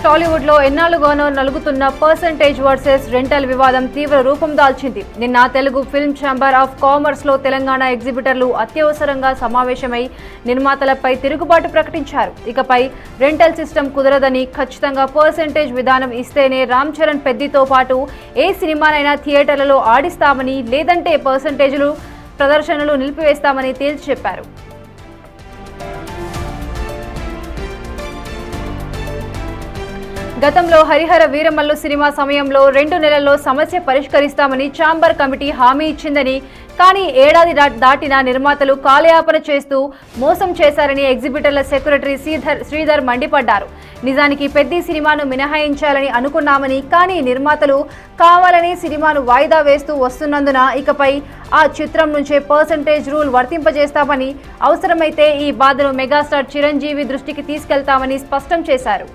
టాలీవుడ్ లో ఎన్నాళ్ళుగానో నలుగుతున్న percentage versus rental వివాదం తీవ్ర రూపం దాల్చింది. నిన్న Telugu film chamber of commerce లో తెలంగాణ ఎగ్జిబిటర్లు అత్యవసరంగా సమావేశమై నిర్మాతలపై తిరుగుబాటు ప్రకటించారు. ఇకపై రెంటల్ సిస్టమ్ కుదరదని, ఖచ్చితంగా పర్సెంటేజ్ విధానం ఇస్తేనే రామ్ చరణ్ పెద్దితో పాటు ఏ సినిమానైనా థియేటర్లలో ఆడిస్తామని, లేదంటే పర్సెంటేజ్లు ప్రదర్శనలు నిలిపివేస్తామని తేల్చి చెప్పారు. గతంలో హరిహర వీరమల్లు సినిమా సమయంలో 2 నెలల్లో సమస్య పరిష్కరిస్తామని ఛాంబర్ కమిటీ హామీ ఇచ్చిందని, కానీ ఏడాది దాటిన నిర్మాతలు కాలయాపన చేస్తూ మోసం చేశారని ఎగ్జిబిటర్ల సెక్రటరీ శ్రీధర్ మండిపడ్డారు. నిజానికి పెద్ద సినిమాను మినహాయించాలని అనుకున్నామని, కానీ నిర్మాతలు కావాలని సినిమాను వాయిదా వేస్తూ వస్తున్నందున ఇకపై ఆ చిత్రం నుంచే పర్సెంటేజ్ రూల్ వర్తింపజేస్తామని, అవసరమైతే ఈ బాధను మెగాస్టార్ చిరంజీవి దృష్టికి తీసుకెళ్తామని స్పష్టం చేశారు.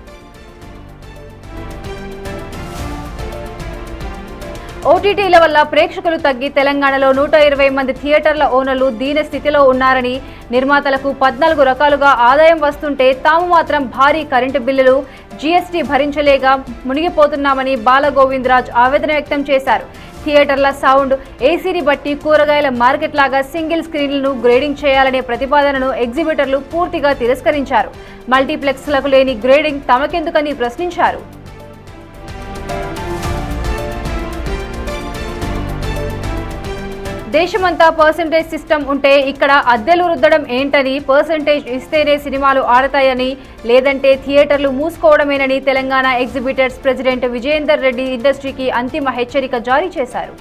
ఓటీటీల వల్ల ప్రేక్షకులు తగ్గి తెలంగాణలో 120 మంది థియేటర్ల ఓనర్లు దీన స్థితిలో ఉన్నారని, నిర్మాతలకు 14 రకాలుగా ఆదాయం వస్తుంటే తాము మాత్రం భారీ కరెంటు బిల్లులు, జీఎస్టీ భరించలేక మునిగిపోతున్నామని బాలగోవిందరాజ్ ఆవేదన వ్యక్తం చేశారు. థియేటర్ల సౌండ్, ఏసీని బట్టి కూరగాయల మార్కెట్ లాగా సింగిల్ స్క్రీన్లను గ్రేడింగ్ చేయాలనే ప్రతిపాదనను ఎగ్జిబిటర్లు పూర్తిగా తిరస్కరించారు. మల్టీప్లెక్స్లకు లేని గ్రేడింగ్ తమకెందుకని ప్రశ్నించారు. దేశమంతా పర్సెంటేజ్ సిస్టమ్ ఉంటే ఇక్కడ అద్దెలు రుద్దడం ఏంటని, పర్సెంటేజ్ ఇస్తేనే సినిమాలు ఆడతాయని, లేదంటే థియేటర్లు మూసుకోవడమేనని తెలంగాణ ఎగ్జిబిటర్స్ ప్రెసిడెంట్ విజయేందర్ రెడ్డి ఇండస్ట్రీకి అంతిమ హెచ్చరిక జారీ చేశారు.